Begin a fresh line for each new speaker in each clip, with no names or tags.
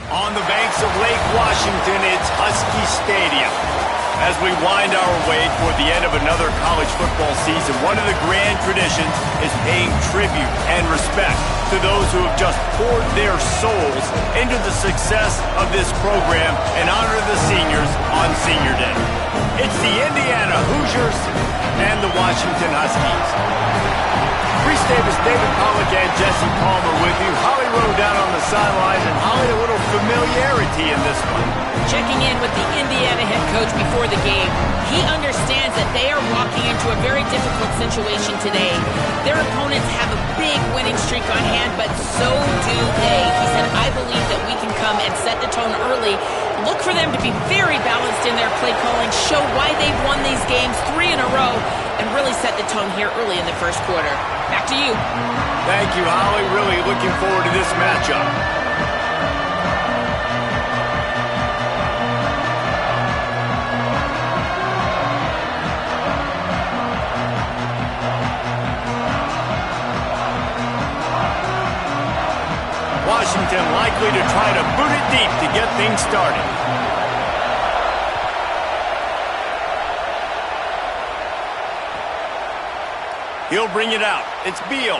On the banks of Lake Washington, it's Husky Stadium. As we wind our way toward the end of another college football season, one of the grand traditions is paying tribute and respect to those who have just poured their souls into the success of this program and honor the seniors on Senior Day. It's the Indiana Hoosiers and the Washington Huskies. Reese Davis, David Pollack, and Jesse Palmer with you. Holly Rowe down on the sidelines, and Holly, a little familiarity in this one.
Checking in with the Indiana head coach before the game. He understands that they are walking into a very difficult situation today. Their opponents have a big winning streak on hand, but so do they. He said, I believe that we can come and set the tone early. Look for them to be very balanced in their play calling, show why they've won these games 3 in a row, and really set the tone here early in the first quarter. Back to you.
Thank you, Holly. Really looking forward to this matchup. Washington likely to try to boot it deep to get things started. He'll bring it out. It's Beal.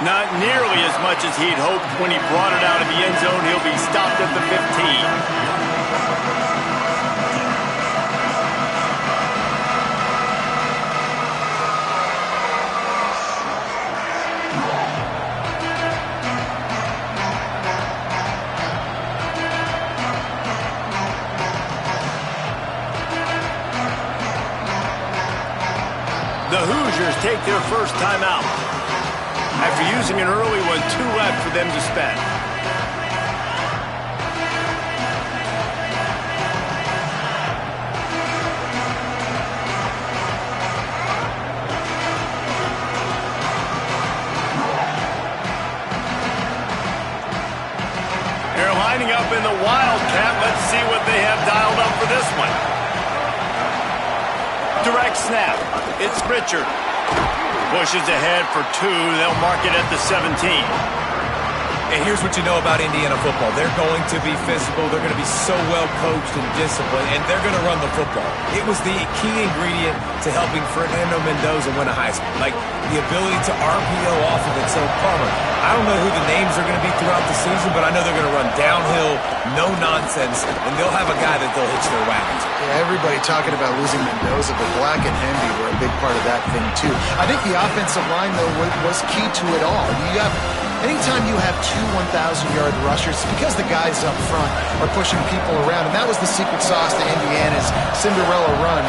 Not nearly as much as he'd hoped when he brought it out of the end zone. He'll be stopped at the 15. The Hoosiers take their first timeout. After using an early one, 2 left for them to spend. They're lining up in the Wildcat. Let's see what they have dialed up for this one. Direct snap. It's Richard. Pushes ahead for 2. They'll mark it at the 17.
And here's what you know about Indiana football. They're going to be physical. They're going to be so well coached and disciplined, and they're going to run the football. It was the key ingredient to helping Fernando Mendoza win a Heisman. Like the ability to RPO off of it. So, Palmer, I don't know who the names are going to be throughout the season, but I know they're going to run downhill, no nonsense, and they'll have a guy that they'll hitch their wagons.
Yeah, everybody talking about losing Mendoza, but Black and Henry were a big part of that thing, too. I think the offensive line, though, was key to it all. Anytime you have 2 1,000-yard rushers, it's because the guys up front are pushing people around, and that was the secret sauce to Indiana's Cinderella run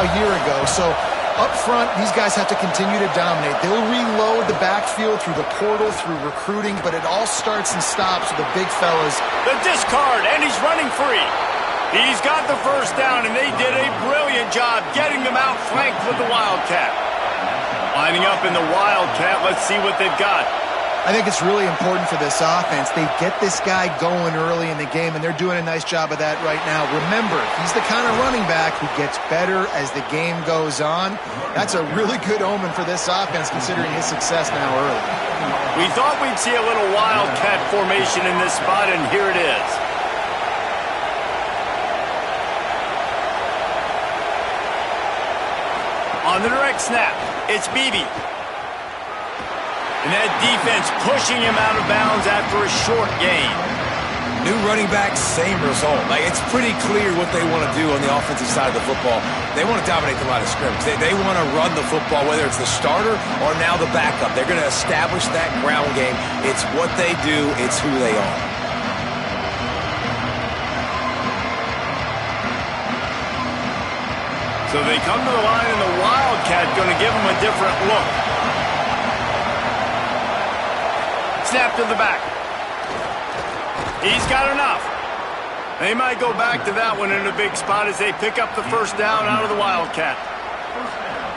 a year ago. So up front, these guys have to continue to dominate. They'll reload the backfield through the portal, through recruiting, but it all starts and stops with the big fellas.
The discard, and he's running free. He's got the first down, and they did a brilliant job getting them out flanked with the Wildcat. Lining up in the Wildcat, let's see what they've got.
I think it's really important for this offense. They get this guy going early in the game, and they're doing a nice job of that right now. Remember, he's the kind of running back who gets better as the game goes on. That's a really good omen for this offense, considering his success now early.
We thought we'd see a little Wildcat formation in this spot, and here it is. On the direct snap, it's Beebe. And that defense pushing him out of bounds after a short gain.
New running back, same result. Like, it's pretty clear what they want to do on the offensive side of the football. They want to dominate the line of scrimmage. They want to run the football, whether it's the starter or now the backup. They're going to establish that ground game. It's what they do. It's who they are.
So they come to the line, and the Wildcat going to give them a different look. Snap to the back. He's got enough. They might go back to that one in a big spot as they pick up the first down out of the Wildcat.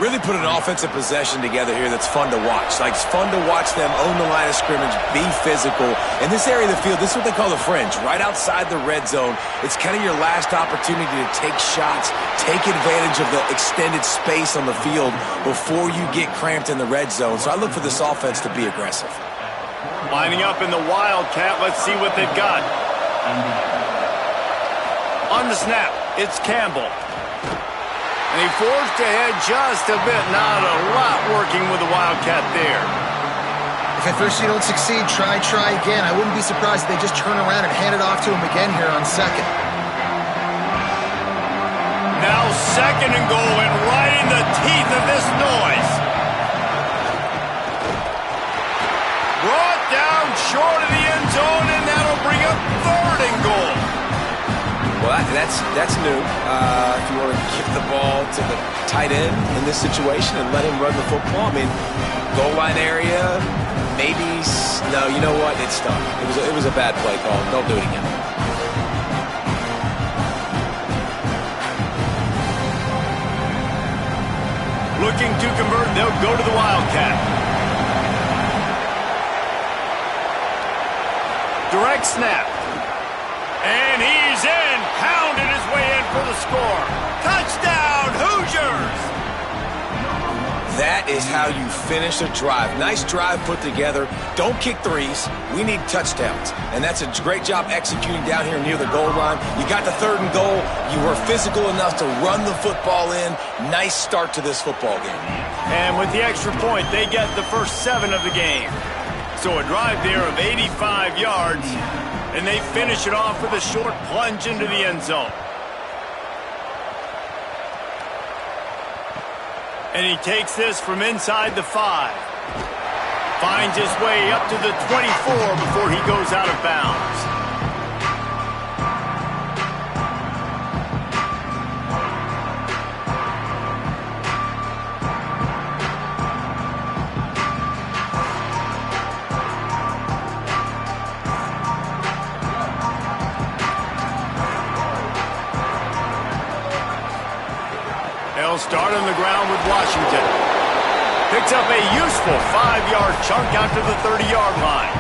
Really put an offensive possession together here that's fun to watch. Like, it's fun to watch them own the line of scrimmage, be physical. In this area of the field, this is what they call the fringe, right outside the red zone. It's kind of your last opportunity to take shots, take advantage of the extended space on the field before you get cramped in the red zone. So I look for this offense to be aggressive.
Lining up in the Wildcat, let's see what they've got. On the snap, it's Campbell. And he forced ahead just a bit. Not a lot working with the Wildcat there.
If at first you don't succeed, try again. I wouldn't be surprised if they just turn around and hand it off to him again here on second.
Now second and goal, and right in the teeth of this noise. Brought down short of the end zone, and that'll bring up third and goal.
Well, that's new. If you want to kick the ball to the tight end in this situation and let him run the football, I mean, goal line area, maybe. No, you know what? It's done. It was a bad play call. Don't do it again.
Looking to convert, they'll go to the Wildcat. Direct snap. And he's in. Pounded his way in for the score. Touchdown, Hoosiers!
That is how you finish a drive. Nice drive put together. Don't kick threes. We need touchdowns. And that's a great job executing down here near the goal line. You got the third and goal. You were physical enough to run the football in. Nice start to this football game.
And with the extra point, they get the first 7 of the game. So a drive there of 85 yards. And they finish it off with a short plunge into the end zone. And he takes this from inside the 5. Finds his way up to the 24 before he goes out of bounds. They'll start on the ground with Washington. Picks up a useful 5-yard chunk out to the 30-yard line.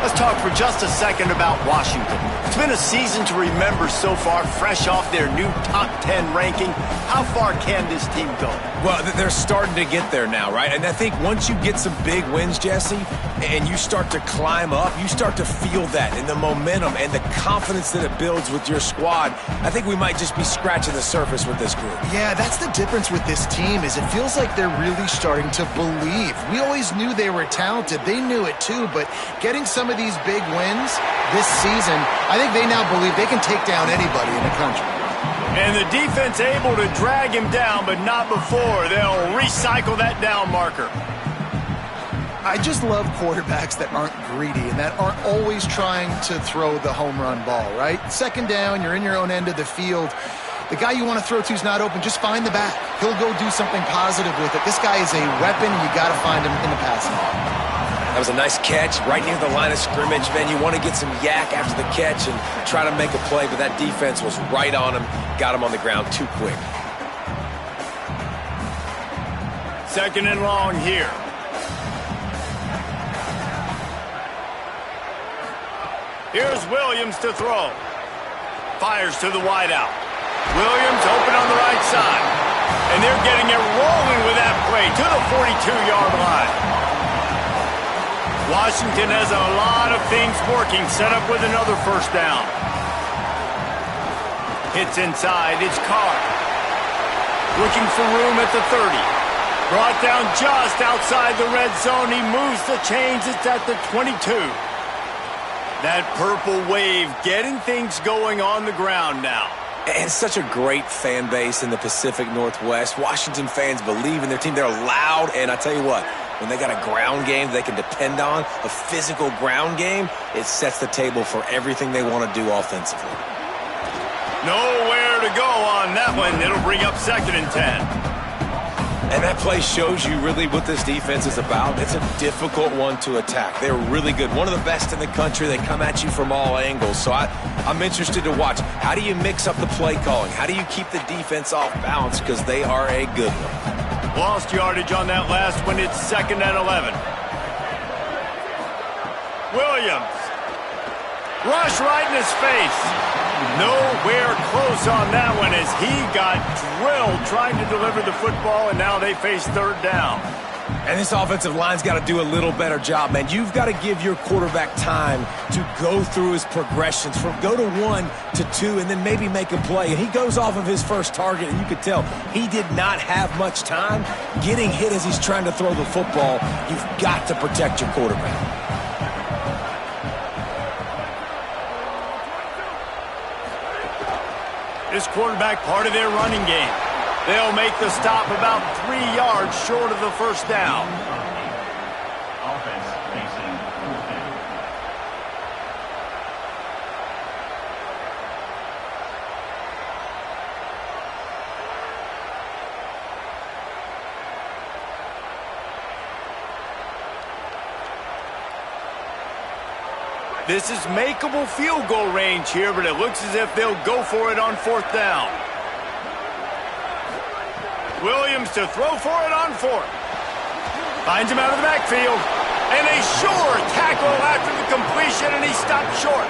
Let's talk for just a second about Washington. It's been a season to remember so far, fresh off their new top 10 ranking. How far can this team go?
Well, they're starting to get there now, right? And I think once you get some big wins, Jesse, and you start to climb up, you start to feel that and the momentum and the confidence that it builds with your squad. I think we might just be scratching the surface with this group.
Yeah, that's the difference with this team is it feels like they're really starting to believe. We always knew they were talented. They knew it too, but getting some of these big wins this season, I think they now believe they can take down anybody in the country.
And the defense able to drag him down, but not before. They'll recycle that down marker.
I just love quarterbacks that aren't greedy and that aren't always trying to throw the home run ball, right? Second down, you're in your own end of the field. The guy you want to throw to is not open. Just find the back. He'll go do something positive with it. This guy is a weapon, and you got to find him in the passing game.
That was a nice catch right near the line of scrimmage, man. You want to get some yak after the catch and try to make a play, but that defense was right on him, got him on the ground too quick.
Second and long here. Here's Williams to throw. Fires to the wideout. Williams open on the right side. And they're getting it rolling with that play to the 42-yard line. Washington has a lot of things working, set up with another first down. Hits inside, it's Carr. Looking for room at the 30. Brought down just outside the red zone. He moves the chains, it's at the 22. That purple wave getting things going on the ground now.
And such a great fan base in the Pacific Northwest. Washington fans believe in their team. They're loud, and I tell you what, when they got a ground game they can depend on, a physical ground game, it sets the table for everything they want to do offensively.
Nowhere to go on that one. It'll bring up second and 10.
And that play shows you really what this defense is about. It's a difficult one to attack. They're really good. One of the best in the country. They come at you from all angles. So I'm interested to watch. How do you mix up the play calling? How do you keep the defense off balance? Because they are a good one.
Lost yardage on that last one. It's second and 11. Williams. Rush right in his face. Nowhere close on that one as he got drilled trying to deliver the football, and now they face third down.
And this offensive line's got to do a little better job, man. You've got to give your quarterback time to go through his progressions, from go to 1 to 2, and then maybe make a play. And he goes off of his first target, and you could tell he did not have much time getting hit as he's trying to throw the football. You've got to protect your quarterback.
This quarterback part of their running game. They'll make the stop about 3 yards short of the first down.
Offense facing fourth down.
This is makeable field goal range here, but it looks as if they'll go for it on fourth down. Williams to throw for it on fourth. Finds him out of the backfield. And a sure tackle after the completion, and he stopped short.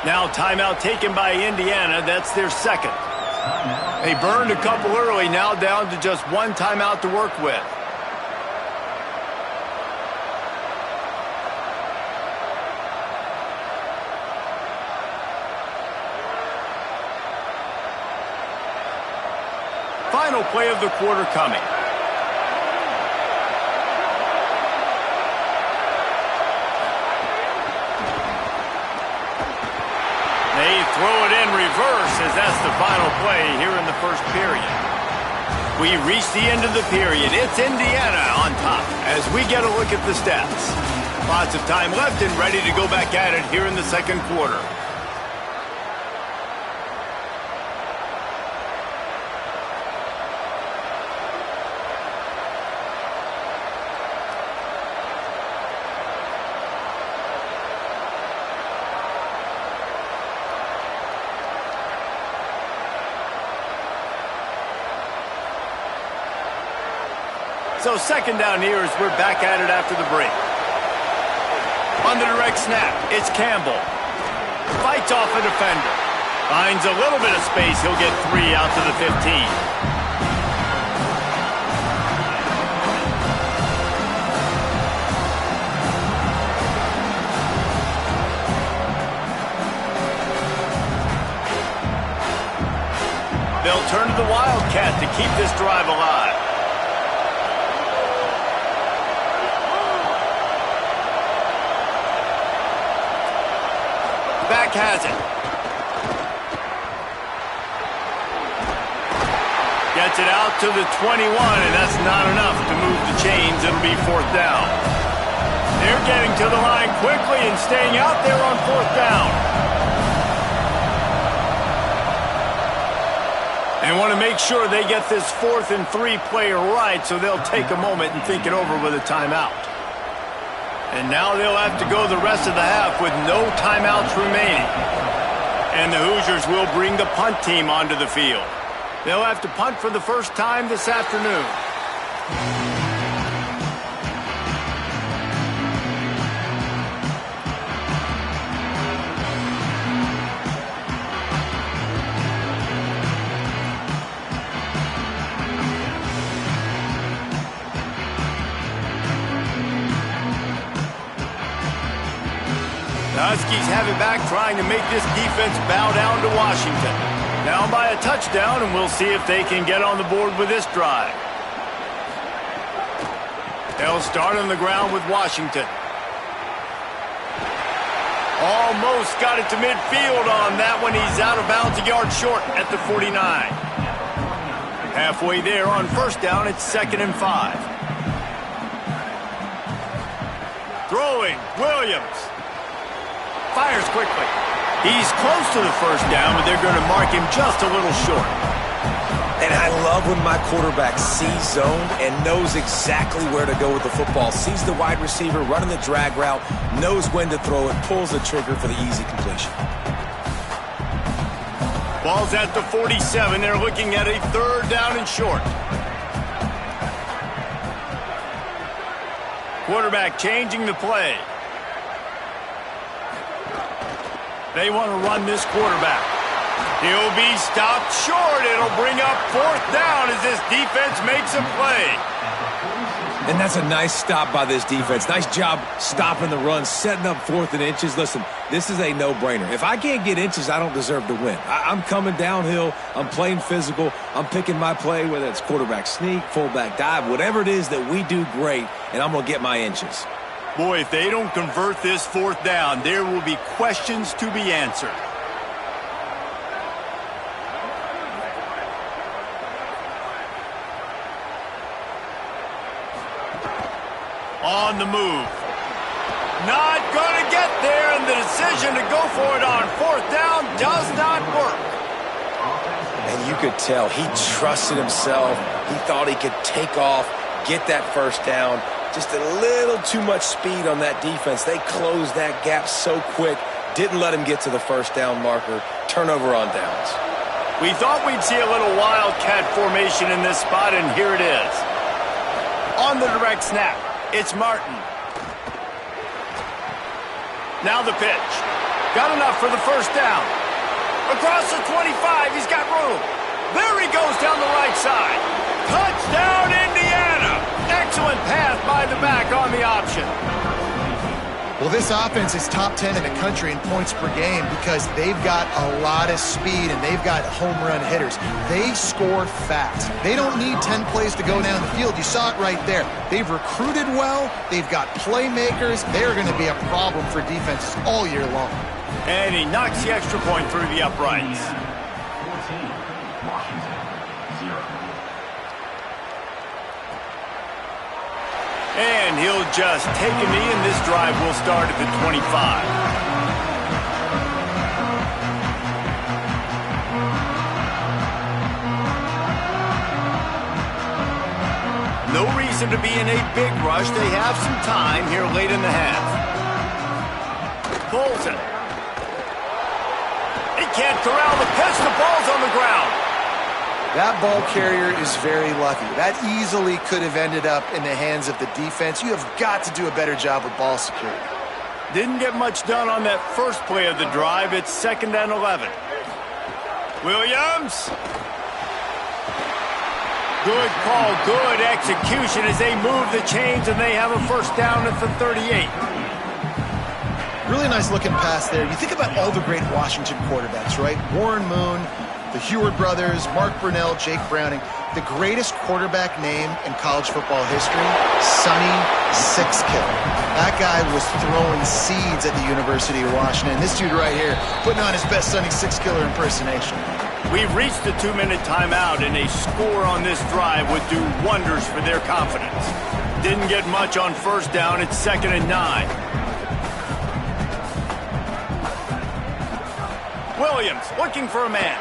Now timeout taken by Indiana. That's their second. They burned a couple early, now down to just one timeout to work with. Final play of the quarter coming. They throw it in reverse as that's the final play here in the first period. We reach the end of the period. It's Indiana on top as we get a look at the stats. Lots of time left and ready to go back at it here in the second quarter. So second down here as we're back at it after the break. On the direct snap, it's Campbell. Fights off a defender. Finds a little bit of space. He'll get 3 out to the 15. They'll turn to the Wildcat to keep this drive alive. Back has it. Gets it out to the 21, and that's not enough to move the chains. It'll be fourth down. They're getting to the line quickly and staying out there on fourth down. They want to make sure they get this 4th and 3 play right, so they'll take a moment and think it over with a timeout. And now they'll have to go the rest of the half with no timeouts remaining. And the Hoosiers will bring the punt team onto the field. They'll have to punt for the first time this afternoon. The Huskies have it back, trying to make this defense bow down to Washington. Down by a touchdown, and we'll see if they can get on the board with this drive. They'll start on the ground with Washington. Almost got it to midfield on that one. He's out of bounds a yard short at the 49. Halfway there on first down, it's 2nd and 5. Throwing, Williams. Fires quickly. He's close to the first down, but they're going to mark him just a little short.
And I love when my quarterback sees zoned and knows exactly where to go with the football. Sees the wide receiver running the drag route, knows when to throw it, pulls the trigger for the easy completion.
Ball's at the 47. They're looking at a 3rd down and short. Quarterback changing the play. They want to run this quarterback. He'll be stopped short. It'll bring up 4th down as this defense makes a play.
And that's a nice stop by this defense. Nice job stopping the run, setting up 4th and inches. Listen, this is a no-brainer. If I can't get inches, I don't deserve to win. I'm coming downhill. I'm playing physical. I'm picking my play, whether it's quarterback sneak, fullback dive, whatever it is that we do great, and I'm going to get my inches.
Boy, if they don't convert this 4th down, there will be questions to be answered. On the move. Not going to get there, and the decision to go for it on 4th down does not work.
And you could tell he trusted himself. He thought he could take off, get that 1st down. Just a little too much speed on that defense. They closed that gap so quick, didn't let him get to the 1st down marker. Turnover on downs.
We thought we'd see a little wildcat formation in this spot, and here it is. On the direct snap. It's Martin. Now the pitch. Got enough for the 1st down. Across the 25, he's got room. There he goes down the right side. Touchdown, Indiana! Excellent pass by the back on the option.
Well, this offense is top 10 in the country in points per game because they've got a lot of speed and they've got home run hitters. They score fast. They don't need 10 plays to go down the field. You saw it right there. They've recruited well. They've got playmakers. They're going to be a problem for defenses all year long.
And he knocks the extra point through the uprights.
14, Washington, 0.
And he'll just take a knee, and this drive will start at the 25. No reason to be in a big rush. They have some time here late in the half. Pulls it. He can't corral the pitch. The ball's on the ground.
That ball carrier is very lucky. That easily could have ended up in the hands of the defense. You have got to do a better job with ball security.
Didn't get much done on that first play of the drive. It's 2nd and 11. Williams. Good call, good execution as they move the chains, and they have a 1st down at the 38.
Really nice looking pass there. You think about all the great Washington quarterbacks, right? Warren Moon, the Heward brothers, Mark Brunell, Jake Browning. The greatest quarterback name in college football history, Sonny Sixkiller. That guy was throwing seeds at the University of Washington. This dude right here putting on his best Sonny Sixkiller impersonation.
We've reached the 2-minute timeout, and a score on this drive would do wonders for their confidence. Didn't get much on 1st down. It's 2nd and 9. Williams looking for a man.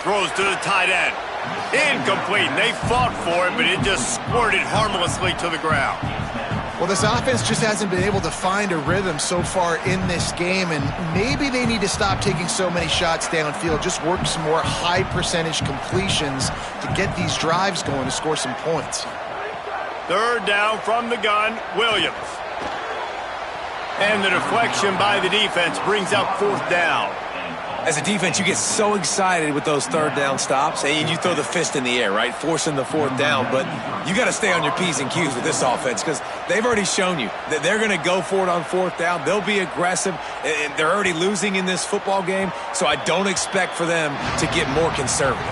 Throws to the tight end. Incomplete. They fought for it, but it just squirted harmlessly to the ground.
Well, this offense just hasn't been able to find a rhythm so far in this game, and maybe they need to stop taking so many shots downfield, just work some more high-percentage completions to get these drives going to score some points.
3rd down from the gun, Williams. And the deflection by the defense brings up 4th down.
As a defense, you get so excited with those 3rd down stops, and you throw the fist in the air, right, forcing the 4th down. But you got to stay on your P's and Q's with this offense because they've already shown you that they're going to go for it on 4th down. They'll be aggressive, and they're already losing in this football game, so I don't expect for them to get more conservative.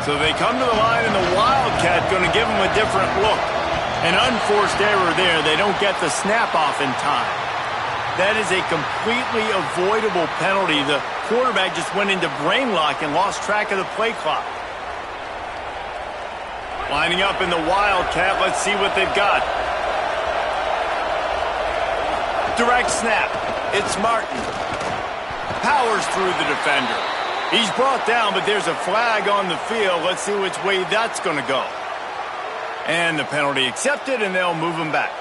So they come to the line, and the Wildcat going to give them a different look. An unforced error there. They don't get the snap off in time. That is a completely avoidable penalty. The quarterback just went into brain lock and lost track of the play clock. Lining up in the Wildcat. Let's see what they've got. Direct snap. It's Martin. Powers through the defender. He's brought down, but there's a flag on the field. Let's see which way that's going to go. And the penalty accepted, and they'll move him back.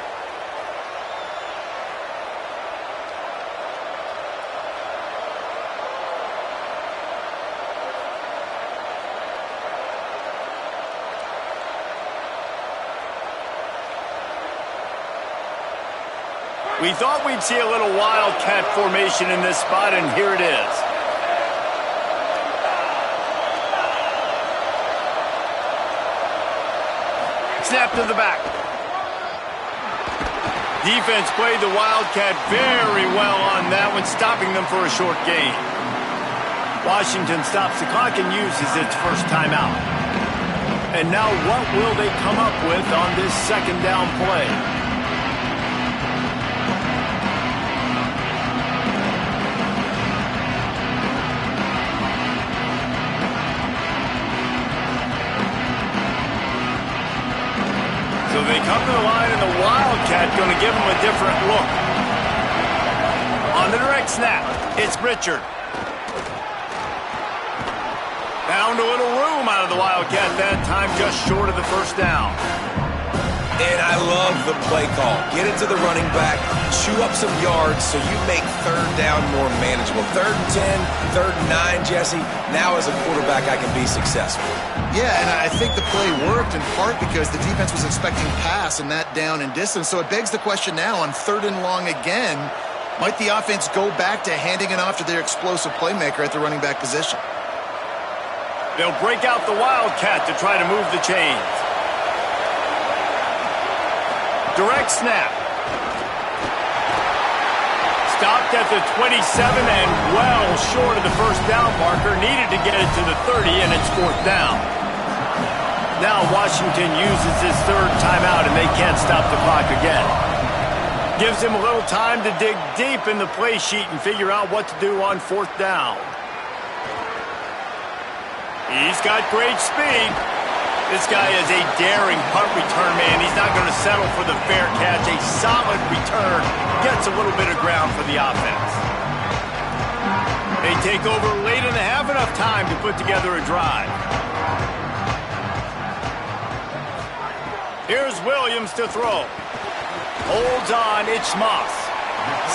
We thought we'd see a little wildcat formation in this spot, and here it is. Snap to the back. Defense played the wildcat very well on that one, stopping them for a short gain. Washington stops the clock and uses its first timeout. And now what will they come up with on this second down play? So they come to the line, and the Wildcat going to give them a different look. On the direct snap, it's Richard. Found a little room out of the Wildcat that time, just short of the first down.
And I love the play call. Get it to the running back, chew up some yards so you make third down more manageable. 3rd and 10, 3rd and 9, Jesse. Now as a quarterback, I can be successful.
Yeah, and I think the play worked in part because the defense was expecting pass and that down and distance. So it begs the question now on 3rd and long again, might the offense go back to handing it off to their explosive playmaker at the running back position?
They'll break out the Wildcat to try to move the chains. Direct snap. Stopped at the 27 and well short of the first down marker. Needed to get it to the 30, and it's 4th down. Now Washington uses his 3rd timeout, and they can't stop the clock again. Gives him a little time to dig deep in the play sheet and figure out what to do on 4th down. He's got great speed. This guy is a daring punt return man. He's not going to settle for the fair catch. A solid return gets a little bit of ground for the offense. They take over late in the half, enough time to put together a drive. Here's Williams to throw. Holds on, it's Moss.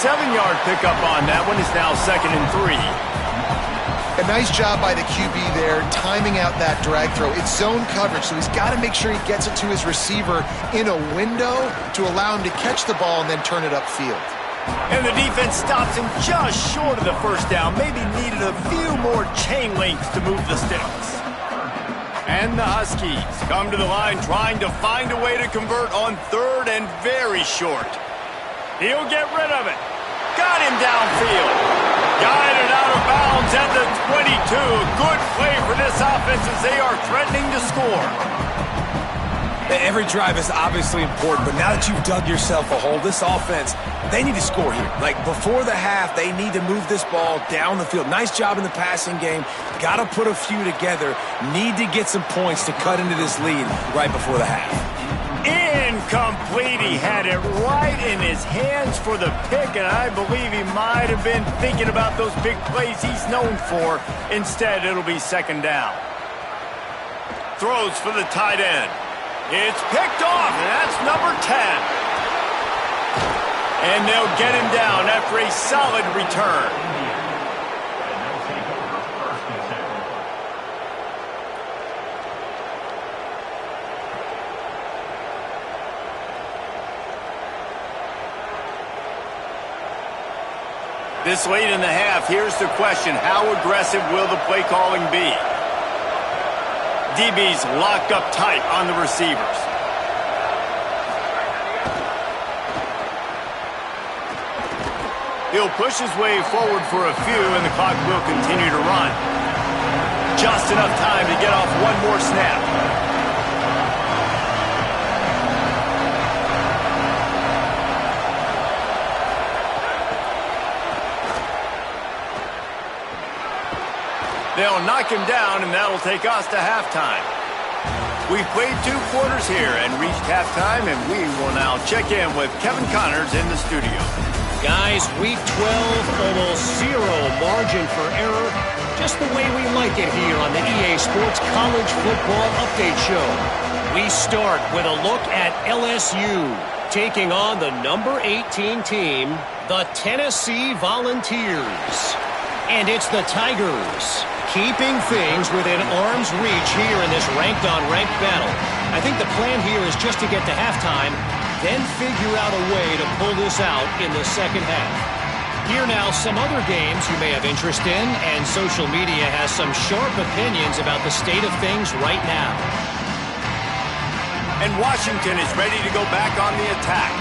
7-yard pickup on that one. Is now 2nd and 3.
A nice job by the QB there, timing out that drag throw. It's zone coverage, so he's got to make sure he gets it to his receiver in a window to allow him to catch the ball and then turn it upfield.
And the defense stops him just short of the first down. Maybe needed a few more chain links to move the sticks. And the Huskies come to the line trying to find a way to convert on 3rd and very short. He'll get rid of it. Got him downfield. Guided out of bounds at the 22. Good play for this offense as they are threatening to score.
Every drive is obviously important, but now that you've dug yourself a hole, this offense, they need to score here. Like before the half, they need to move this ball down the field. Nice job in the passing game. Got to put a few together. Need to get some points to cut into this lead right before the half.
Incomplete. He had it right in his hands for the pick, and I believe he might have been thinking about those big plays he's known for. Instead, it'll be 2nd down. Throws for the tight end. It's picked off, and that's number 10. And they'll get him down after a solid return. This late in the half, here's the question. How aggressive will the play calling be? DB's locked up tight on the receivers. He'll push his way forward for a few, and the clock will continue to run. Just enough time to get off one more snap. They'll knock him down, and that'll take us to halftime. We've played 2 quarters here and reached halftime, and we will now check in with Kevin Connors in the studio.
Guys, Week 12, almost zero margin for error. Just the way we like it here on the EA Sports College Football Update Show. We start with a look at LSU taking on the number 18 team, the Tennessee Volunteers. And it's the Tigers keeping things within arm's reach here in this ranked-on-ranked battle. I think the plan here is just to get to halftime, then figure out a way to pull this out in the second half. Here now, some other games you may have interest in, and social media has some sharp opinions about the state of things right now.
And Washington is ready to go back on the attack.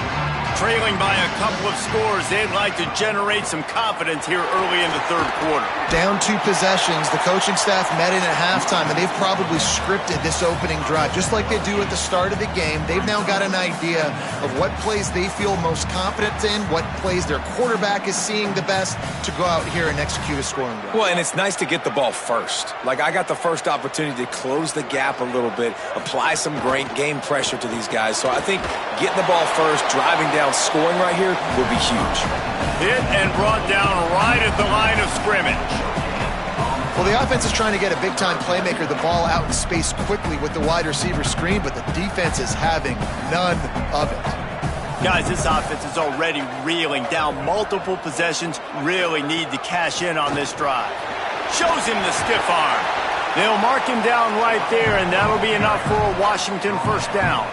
Trailing by a couple of scores, they'd like to generate some confidence here early in the third quarter.
Down 2 possessions, the coaching staff met in at halftime, and they've probably scripted this opening drive. Just like they do at the start of the game, they've now got an idea of what plays they feel most confident in, what plays their quarterback is seeing the best to go out here and execute a scoring drive.
Well, and it's nice to get the ball first. Like, I got the first opportunity to close the gap a little bit, apply some great game pressure to these guys. So I think getting the ball first, driving down, scoring right here will be huge.
Hit and brought down right at the line of scrimmage.
Well, the offense is trying to get a big-time playmaker the ball out in space quickly with the wide receiver screen, but the defense is having none of it.
Guys, this offense is already reeling down multiple possessions. Really need to cash in on this drive. Shows him the stiff arm. They'll mark him down right there, and that'll be enough for a Washington first down.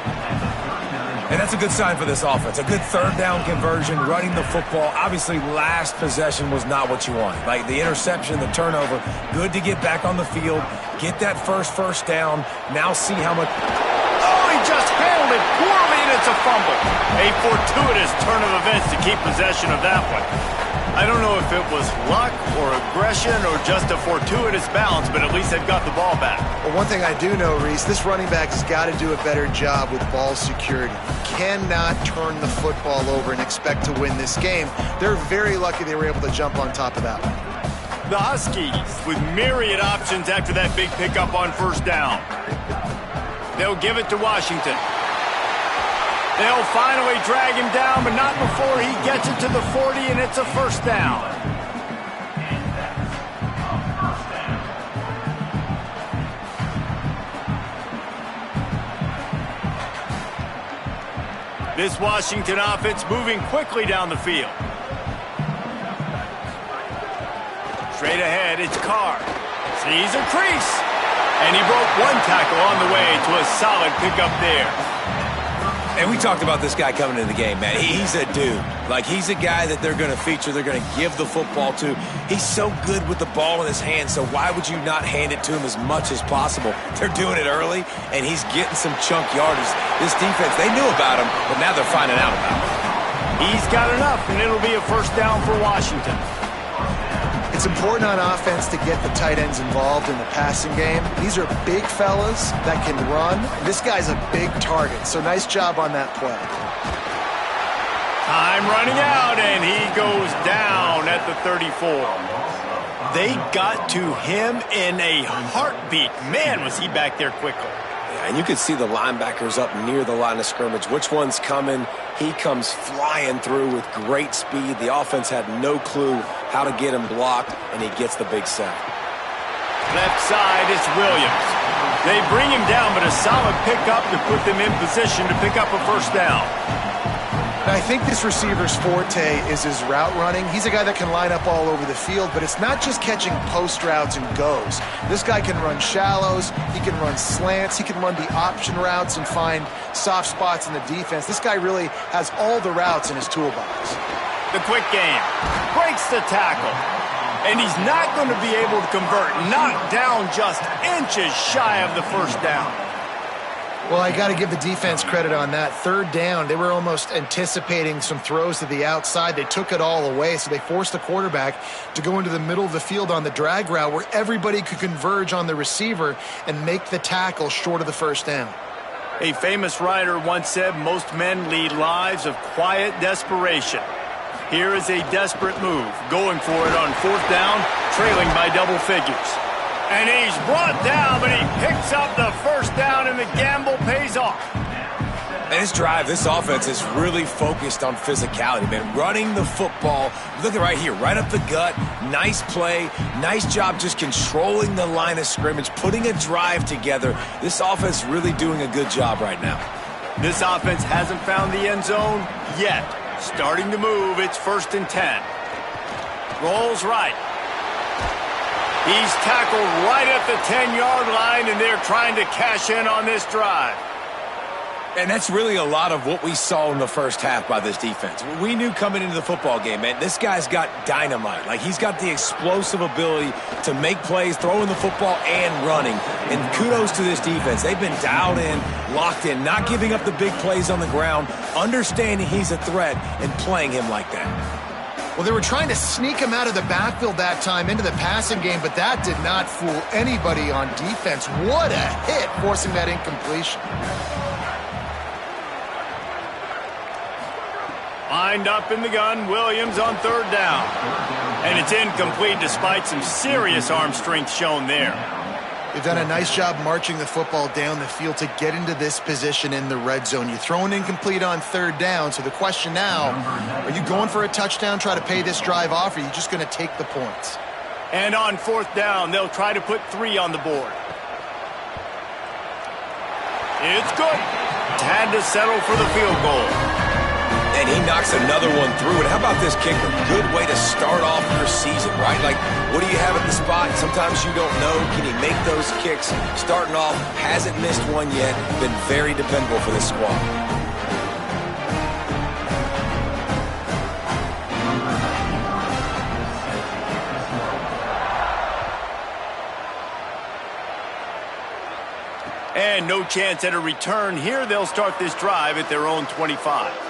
And that's a good sign for this offense. A good third down conversion, running the football. Obviously, last possession was not what you wanted. Like the interception, the turnover. Good to get back on the field, get that first down. Now see how much...
Oh, he just handled it poorly, and it's a fumble. A fortuitous turn of events to keep possession of that one. I don't know if it was luck or aggression or just a fortuitous bounce, but at least they've got the ball back.
Well, one thing I do know, Reese, this running back has got to do a better job with ball security. You cannot turn the football over and expect to win this game. They're very lucky they were able to jump on top of that one.
The Huskies with myriad options after that big pickup on first down. They'll give it to Washington. They'll finally drag him down, but not before he gets it to the 40, and it's a first down. This Washington offense moving quickly down the field. Straight ahead, it's Carr. Sees a crease. And he broke one tackle on the way to a solid pickup there.
And we talked about this guy coming into the game, man. He's a dude. Like, he's a guy that they're going to feature, they're going to give the football to. He's so good with the ball in his hands, so why would you not hand it to him as much as possible? They're doing it early, and he's getting some chunk yardage. This defense, they knew about him, but now they're finding out about him.
He's got enough, and it'll be a first down for Washington.
It's important on offense to get the tight ends involved in the passing game. These are big fellas that can run. This guy's a big target, so nice job on that play.
Time running out, and he goes down at the 34. They got to him in a heartbeat. Man, was he back there quickly.
And you could see the linebackers up near the line of scrimmage. Which one's coming? He comes flying through with great speed. The offense had no clue how to get him blocked, and he gets the big sack.
Left side is Williams. They bring him down, but a solid pickup to put them in position to pick up a first down.
I think this receiver's forte is his route running. He's a guy that can line up all over the field, but it's not just catching post routes and goes. This guy can run shallows, he can run slants, he can run the option routes and find soft spots in the defense. This guy really has all the routes in his toolbox.
The quick game breaks the tackle, and he's not going to be able to convert. Knocked down just inches shy of the first down.
Well, I got to give the defense credit on that. Third down, they were almost anticipating some throws to the outside. They took it all away, so they forced the quarterback to go into the middle of the field on the drag route where everybody could converge on the receiver and make the tackle short of the first down.
A famous writer once said, most men lead lives of quiet desperation. Here is a desperate move, going for it on fourth down, trailing by double figures. And he's brought down, but he picks up the first down, and the gamble pays off.
And this drive, this offense is really focused on physicality, man. Running the football. Look at right here, right up the gut. Nice play. Nice job just controlling the line of scrimmage, putting a drive together. This offense really doing a good job right now.
This offense hasn't found the end zone yet. Starting to move, it's 1st and 10. Rolls right. He's tackled right at the 10-yard line, and they're trying to cash in on this drive.
And that's really a lot of what we saw in the first half by this defense. We knew coming into the football game, man, this guy's got dynamite. Like, he's got the explosive ability to make plays, throwing the football and running. And kudos to this defense. They've been dialed in, locked in, not giving up the big plays on the ground, understanding he's a threat, and playing him like that.
Well, they were trying to sneak him out of the backfield that time into the passing game, but that did not fool anybody on defense. What a hit, forcing that incompletion.
Lined up in the gun, Williams on 3rd down. And it's incomplete despite some serious arm strength shown there.
They've done a nice job marching the football down the field to get into this position in the red zone. You throw an incomplete on 3rd down, so the question now, are you going for a touchdown, try to pay this drive off, or are you just going to take the points?
And on 4th down, they'll try to put 3 on the board. It's good. Had to settle for the field goal.
And he knocks another one through. And how about this kicker? Good way to start off your season, right? Like, what do you have at the spot? Sometimes you don't know. Can he make those kicks? Starting off, hasn't missed one yet. Been very dependable for this squad.
And no chance at a return here. They'll start this drive at their own 25.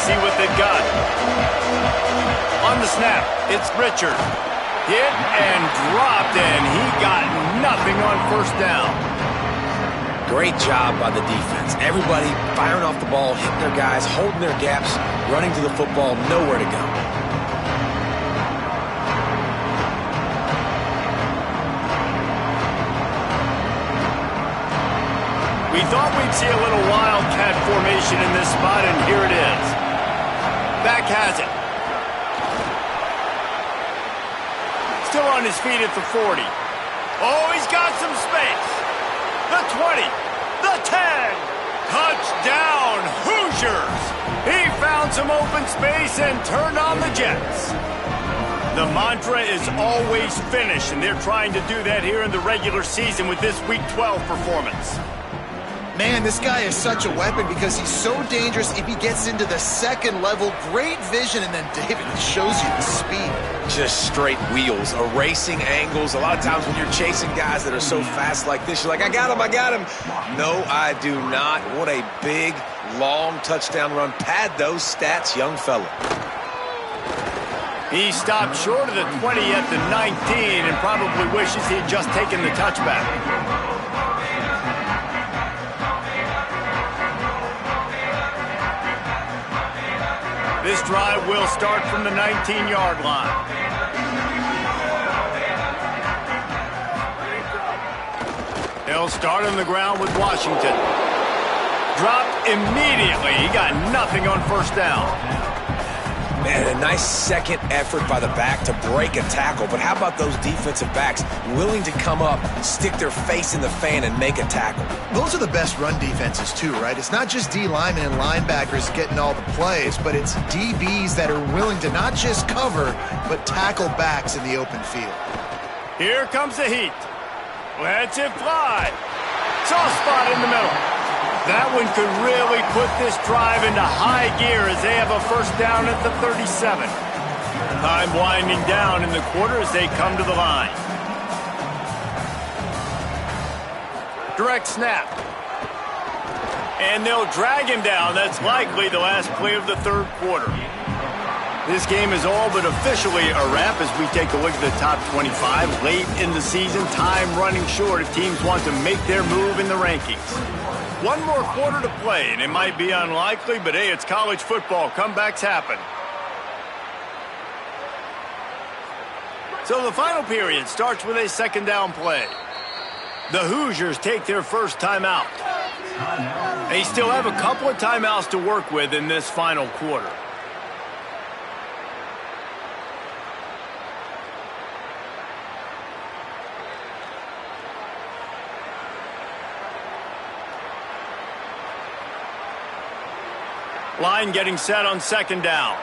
See what they've got. On the snap, it's Richard. Hit and dropped, and he got nothing on 1st down.
Great job by the defense. Everybody firing off the ball, hitting their guys, holding their gaps, running to the football, nowhere to go.
We thought we'd see a little wildcat formation in this spot, and here it is. Back has it. Still on his feet at the 40. Oh, he's got some space. The 20. The 10. Touchdown, Hoosiers. He found some open space and turned on the Jets. The mantra is always finish, and they're trying to do that here in the regular season with this Week 12 performance.
Man, this guy is such a weapon because he's so dangerous if he gets into the 2nd level. Great vision, and then David shows you the speed.
Just straight wheels, erasing angles. A lot of times when you're chasing guys that are so fast like this, you're like, I got him. No, I do not. What a big, long touchdown run. Pad those stats, young fella.
He stopped short of the 20 at the 19 and probably wishes he'd just taken the touchback. This drive will start from the 19-yard line. They'll start on the ground with Washington. Dropped immediately. He got nothing on 1st down.
Man, a nice second effort by the back to break a tackle. But how about those defensive backs willing to come up, stick their face in the fan, and make a tackle?
Those are the best run defenses, too, right? It's not just D linemen and linebackers getting all the plays, but it's DBs that are willing to not just cover, but tackle backs in the open field.
Here comes the heat. Let's it fly. Soft spot in the middle. That one could really put this drive into high gear as they have a 1st down at the 37. Time winding down in the quarter as they come to the line. Direct snap. And they'll drag him down. That's likely the last play of the 3rd quarter. This game is all but officially a wrap as we take a look at the top 25. Late in the season, time running short if teams want to make their move in the rankings. One more quarter to play, and it might be unlikely, but hey, it's college football. Comebacks happen. So the final period starts with a second down play. The Hoosiers take their first timeout. They still have a couple of timeouts to work with in this final quarter. Line getting set on second down.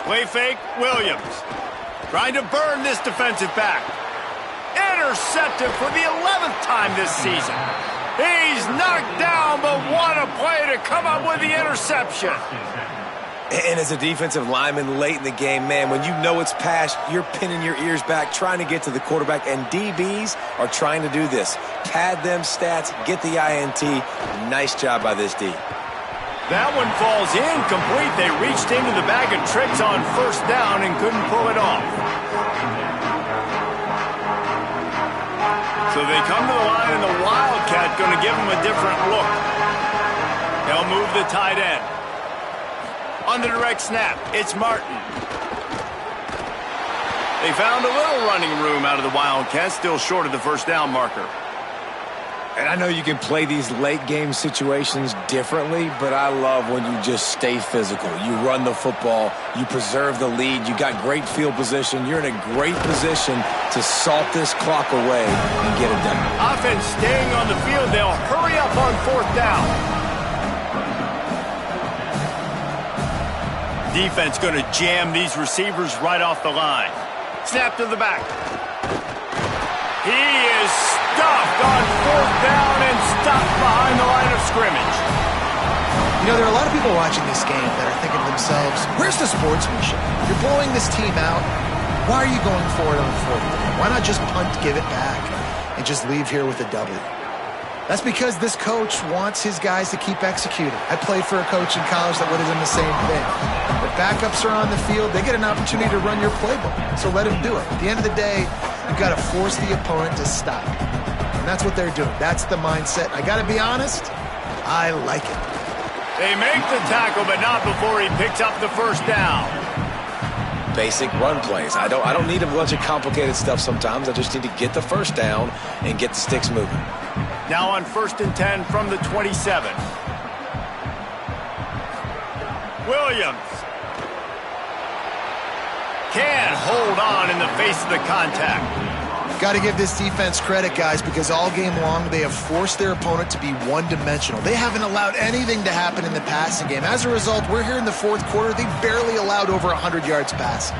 Play fake, Williams. Trying to burn this defensive back. Intercepted for the 11th time this season. He's knocked down, but what a play to come up with the interception.
And as a defensive lineman late in the game, man, when you know it's past, you're pinning your ears back, trying to get to the quarterback, and DBs are trying to do this. Pad them stats, get the INT. Nice job by this D.
That one falls incomplete. They reached into the bag of tricks on first down and couldn't pull it off. So they come to the line, and the Wildcat going to give them a different look. They'll move the tight end. On the direct snap, it's Martin. They found a little running room out of the Wildcats, still short of the first down marker.
And I know you can play these late game situations differently, but I love when you just stay physical. You run the football, you preserve the lead, you got great field position, you're in a great position to salt this clock away and get it done.
Offense staying on the field, they'll hurry up on fourth down. Defense going to jam these receivers right off the line. Snap to the back. He is stuffed on fourth down and stopped behind the line of scrimmage.
You know, there are a lot of people watching this game that are thinking to themselves, where's the sportsmanship? You're blowing this team out. Why are you going for it on fourth down? Why not just punt, give it back, and just leave here with a W? That's because this coach wants his guys to keep executing. I played for a coach in college that would have done the same thing. The backups are on the field. They get an opportunity to run your playbook, so let them do it. At the end of the day, you've got to force the opponent to stop. And that's what they're doing. That's the mindset. I got to be honest, I like it.
They make the tackle, but not before he picks up the first down.
Basic run plays. I don't need a bunch of complicated stuff sometimes. I just need to get the first down and get the sticks moving.
Now on 1st and 10 from the 27. Williams can't hold on in the face of the contact.
Got to give this defense credit, guys, because all game long they have forced their opponent to be one-dimensional. They haven't allowed anything to happen in the passing game. As a result, we're here in the fourth quarter. They barely allowed over 100 yards passing.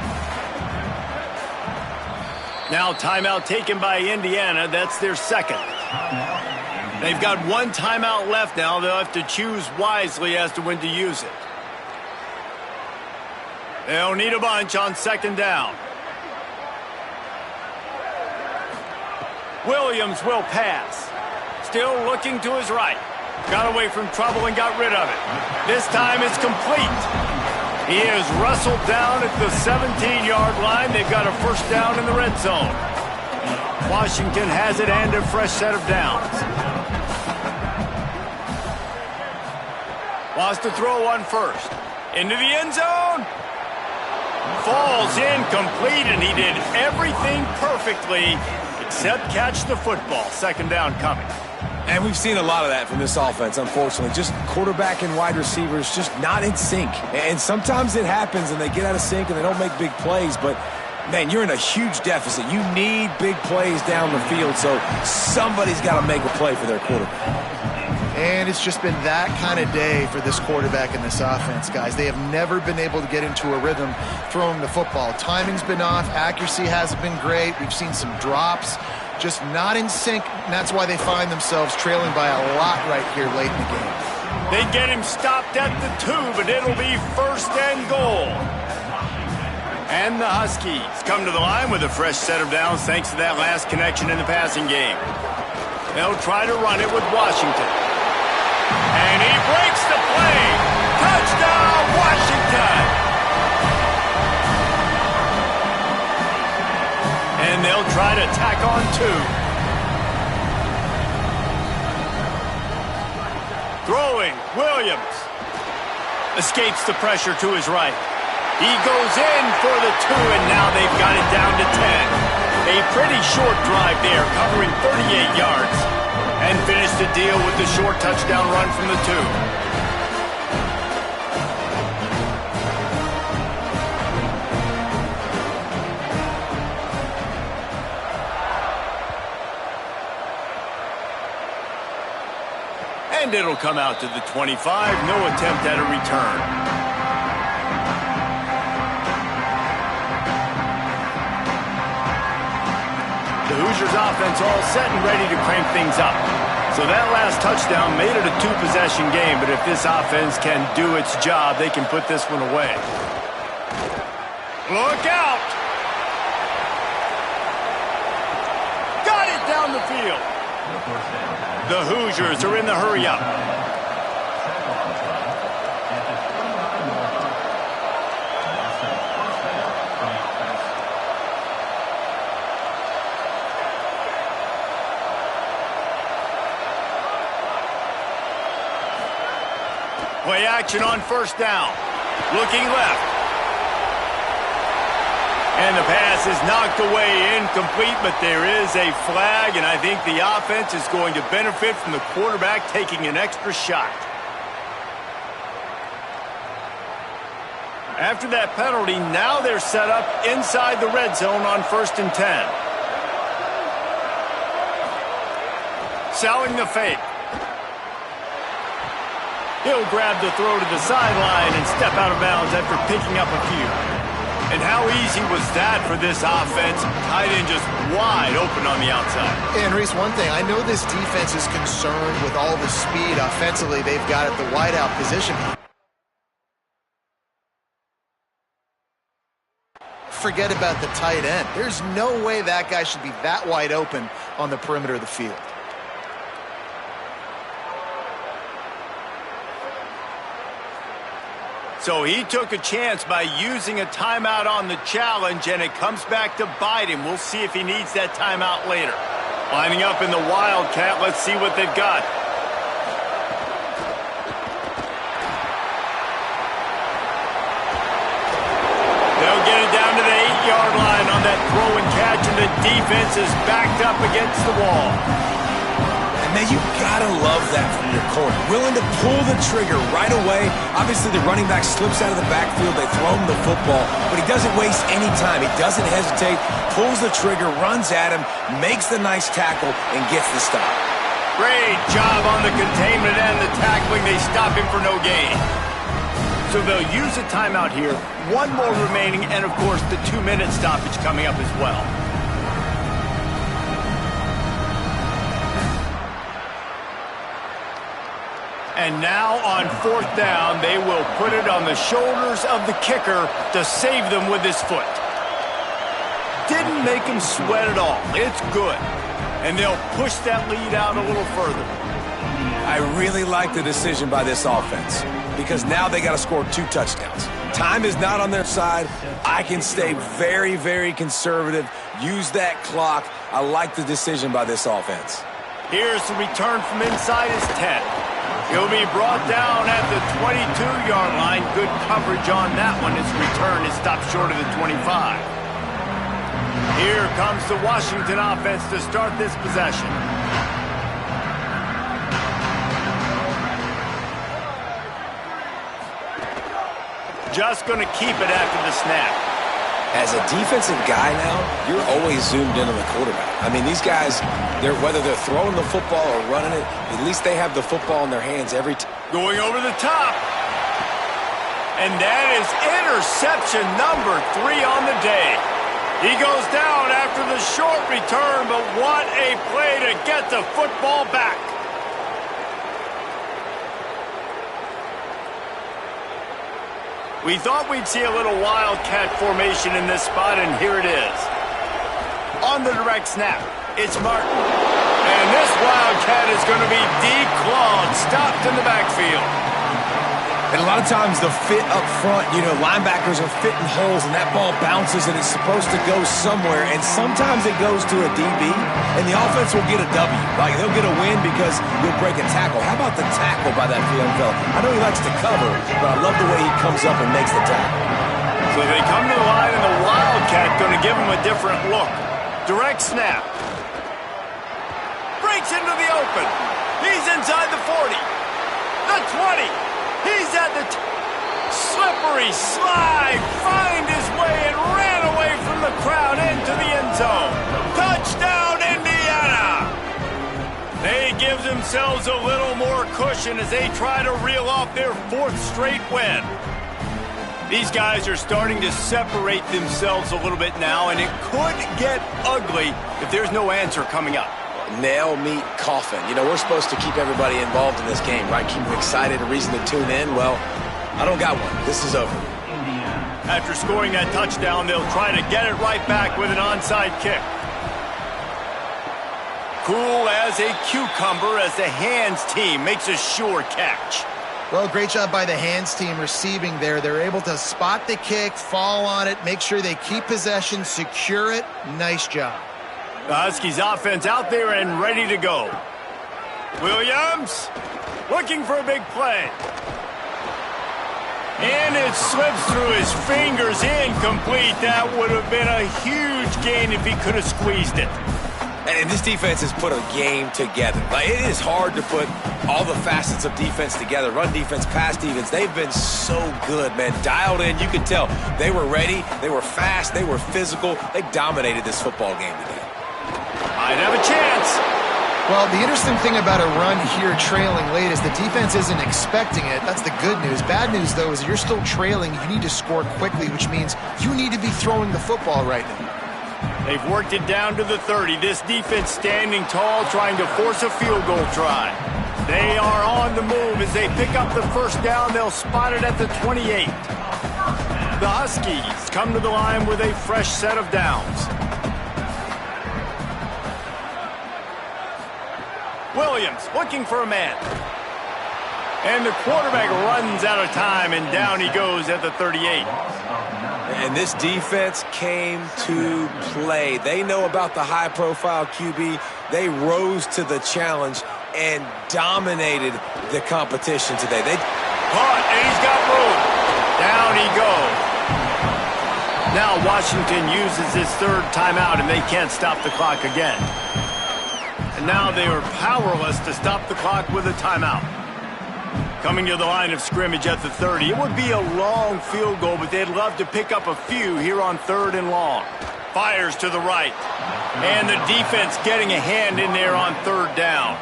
Now timeout taken by Indiana. That's their second. They've got one timeout left now. They'll have to choose wisely as to when to use it. They'll need a bunch on second down. Williams will pass. Still looking to his right. Got away from trouble and got rid of it. This time it's complete. He is wrestled down at the 17-yard line. They've got a first down in the red zone. Washington has it and a fresh set of downs. Wants to throw one first. Into the end zone. Falls incomplete, and he did everything perfectly except catch the football. Second down coming.
And we've seen a lot of that from this offense, unfortunately. Just quarterback and wide receivers just not in sync. And sometimes it happens, and they get out of sync, and they don't make big plays. But, man, you're in a huge deficit. You need big plays down the field, so somebody's got to make a play for their quarterback.
And it's just been that kind of day for this quarterback and this offense, guys. They have never been able to get into a rhythm throwing the football. Timing's been off. Accuracy hasn't been great. We've seen some drops. Just not in sync, and that's why they find themselves trailing by a lot right here late in the game.
They get him stopped at the 2, but it'll be first and goal. And the Huskies come to the line with a fresh set of downs thanks to that last connection in the passing game. They'll try to run it with Washington. And he breaks the play. Touchdown, Washington! And they'll try to tack on 2. Throwing, Williams. Escapes the pressure to his right. He goes in for the 2, and now they've got it down to 10. A pretty short drive there, covering 38 yards. And finished the deal with the short touchdown run from the 2. And it'll come out to the 25. No attempt at a return. The Hoosiers offense all set and ready to crank things up. So that last touchdown made it a 2-possession game, but if this offense can do its job, they can put this one away. Look out! Got it down the field. The Hoosiers are in the hurry-up. Play action on first down. Looking left. And the pass is knocked away, incomplete, but there is a flag, and I think the offense is going to benefit from the quarterback taking an extra shot. After that penalty, now they're set up inside the red zone on 1st and 10. Selling the fake. He'll grab the throw to the sideline and step out of bounds after picking up a few. And how easy was that for this offense? Tight end just wide open on the outside.
And Reese, one thing, I know this defense is concerned with all the speed offensively they've got at the wideout position. Forget about the tight end. There's no way that guy should be that wide open on the perimeter of the field.
So he took a chance by using a timeout on the challenge, and it comes back to bite him. We'll see if he needs that timeout later. Lining up in the Wildcat, let's see what they've got. They'll get it down to the 8-yard line on that throw and catch, and the defense is backed up against the wall.
Man, you gotta love that from your corner. Willing to pull the trigger right away. Obviously, the running back slips out of the backfield. They throw him the football, but he doesn't waste any time. He doesn't hesitate, pulls the trigger, runs at him, makes the nice tackle, and gets the stop.
Great job on the containment and the tackling. They stop him for no gain. So they'll use a timeout here. One more remaining, and, of course, the 2-minute stoppage coming up as well. And now on 4th down, they will put it on the shoulders of the kicker to save them with his foot. Didn't make him sweat at all. It's good. And they'll push that lead out a little further.
I really like the decision by this offense because now they got to score 2 touchdowns. Time is not on their side. I can stay very, very conservative, use that clock. I like the decision by this offense.
Here's the return from inside his 10. He'll be brought down at the 22-yard line. Good coverage on that one. His return is stopped short of the 25. Here comes the Washington offense to start this possession. Just going to keep it after the snap.
As a defensive guy now, you're always zoomed in on the quarterback. I mean, these guys, whether they're throwing the football or running it, at least they have the football in their hands every time.
Going over the top. And that is interception number 3 on the day. He goes down after the short return, but what a play to get the football back. We thought we'd see a little wildcat formation in this spot, and here it is. On the direct snap, it's Martin. And this Wildcat is going to be declawed, stopped in the backfield.
And a lot of times the fit up front, linebackers are fitting holes and that ball bounces and it's supposed to go somewhere. And sometimes it goes to a DB and the offense will get a W. Like they'll get a win because you'll break a tackle. How about the tackle by that young fella? I know he likes to cover, but I love the way he comes up and makes the tackle.
So they come to the line and the Wildcat going to give him a different look. Direct snap. Breaks into the open. He's inside the 40. The 20. He's at the slippery slide, find his way and ran away from the crowd into the end zone. Touchdown, Indiana! They give themselves a little more cushion as they try to reel off their 4th straight win. These guys are starting to separate themselves a little bit now, and it could get ugly if there's no answer coming up.
Nail, meat, coffin. We're supposed to keep everybody involved in this game, right? Keep them excited, a reason to tune in. Well, I don't got one. This is over.
After scoring that touchdown, they'll try to get it right back with an onside kick. Cool as a cucumber as the hands team makes a sure catch.
Well, great job by the hands team receiving there. They're able to spot the kick, fall on it, make sure they keep possession, secure it. Nice job.
The Huskies offense out there and ready to go. Williams looking for a big play. And it slips through his fingers, incomplete. That would have been a huge gain if he could have squeezed it.
And this defense has put a game together. Like, it is hard to put all the facets of defense together. Run defense, pass defense. They've been so good, man. Dialed in. You could tell they were ready. They were fast. They were physical. They dominated this football game today.
Might have a chance.
Well, the interesting thing about a run here trailing late is the defense isn't expecting it. That's the good news. Bad news, though, is you're still trailing. You need to score quickly, which means you need to be throwing the football right now.
They've worked it down to the 30. This defense standing tall, trying to force a field goal try. They are on the move. As they pick up the first down, they'll spot it at the 28. The Huskies come to the line with a fresh set of downs. Williams looking for a man. And the quarterback runs out of time, and down he goes at the 38.
And this defense came to play. They know about the high-profile QB. They rose to the challenge and dominated the competition today. They
caught, and he's got room. Down he goes. Now Washington uses his 3rd timeout, and they can't stop the clock again. And now they are powerless to stop the clock with a timeout. Coming to the line of scrimmage at the 30. It would be a long field goal, but they'd love to pick up a few here on 3rd and long. Fires to the right. And the defense getting a hand in there on 3rd down.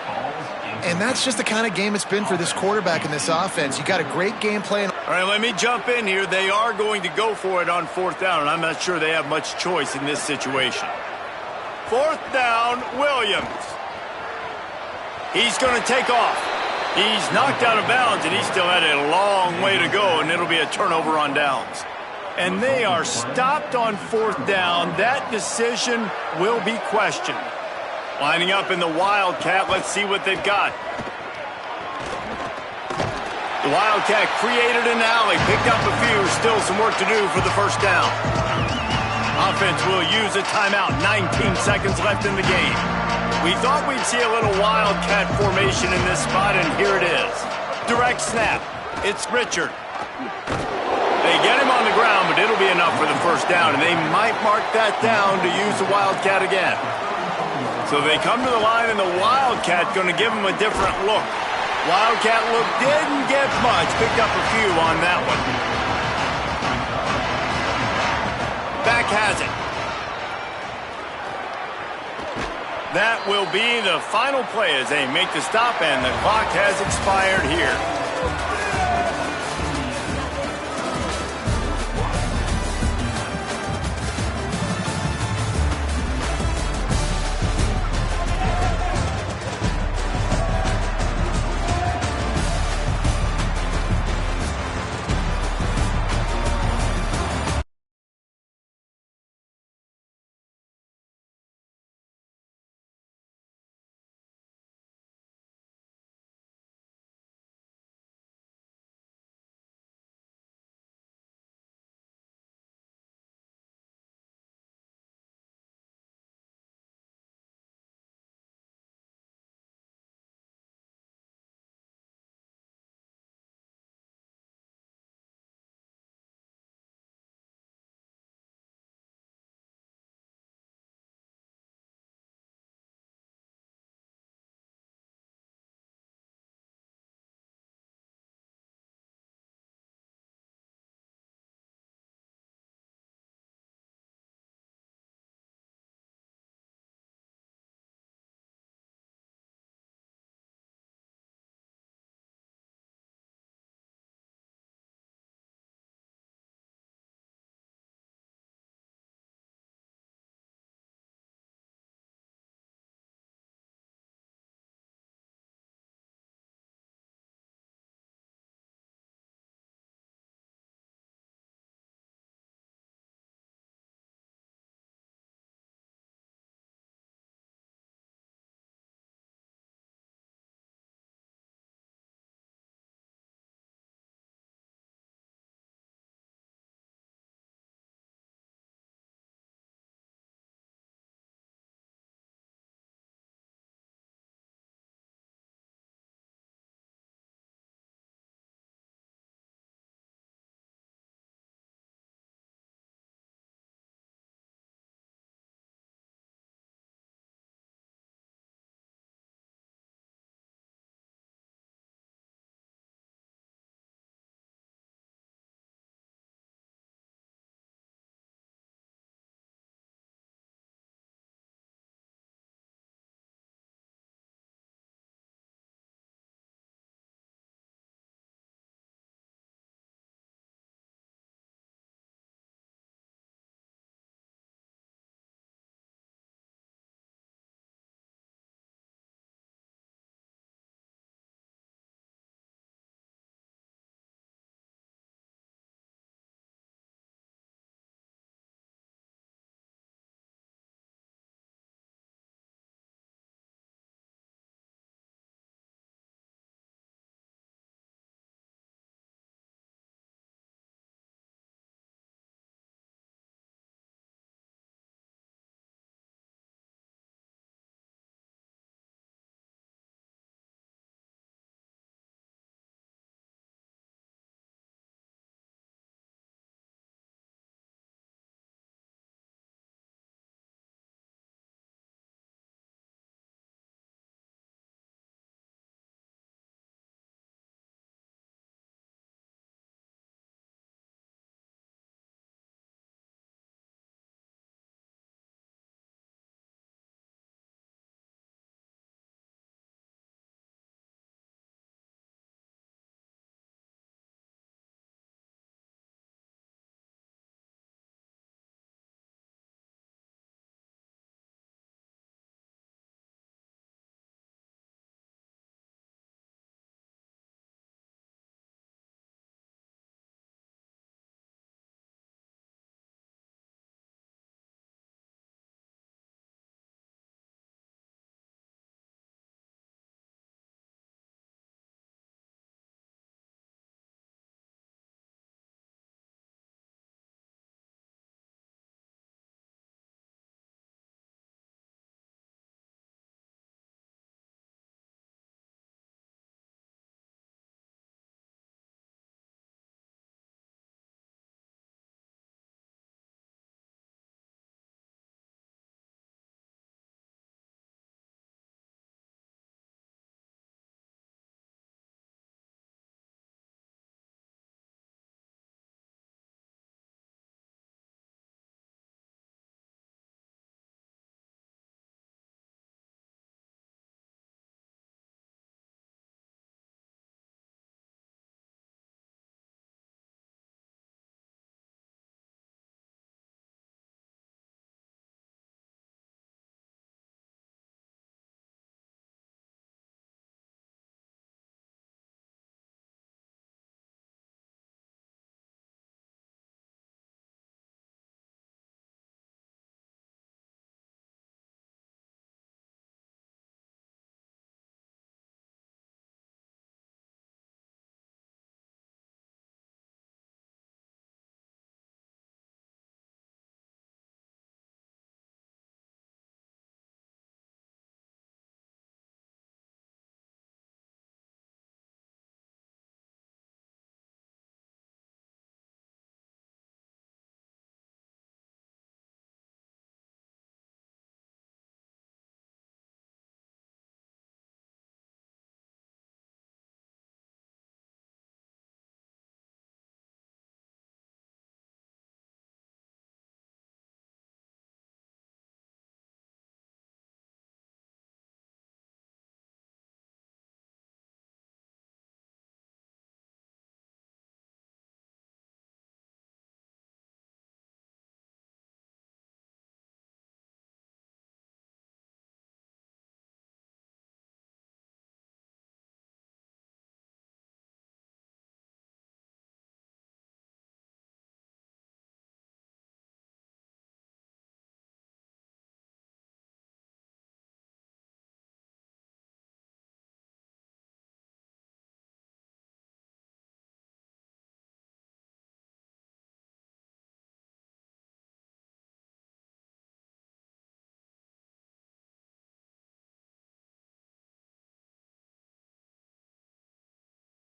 And that's just the kind of game it's been for this quarterback in this offense. You got a great game plan.
All right, let me jump in here. They are going to go for it on 4th down, and I'm not sure they have much choice in this situation. 4th down, Williams. He's going to take off. He's knocked out of bounds, and he still had a long way to go, and it'll be a turnover on downs. And they are stopped on 4th down. That decision will be questioned. Lining up in the Wildcat, let's see what they've got. The Wildcat created an alley, picked up a few, still some work to do for the first down. Offense will use a timeout, 19 seconds left in the game. We thought we'd see a little Wildcat formation in this spot, and here it is. Direct snap. It's Richard. They get him on the ground, but it'll be enough for the first down, and they might mark that down to use the Wildcat again. So they come to the line, and the Wildcat going to give them a different look. Wildcat look didn't get much. Picked up a few on that one. Back has it. That will be the final play as they make the stop, and the clock has expired here.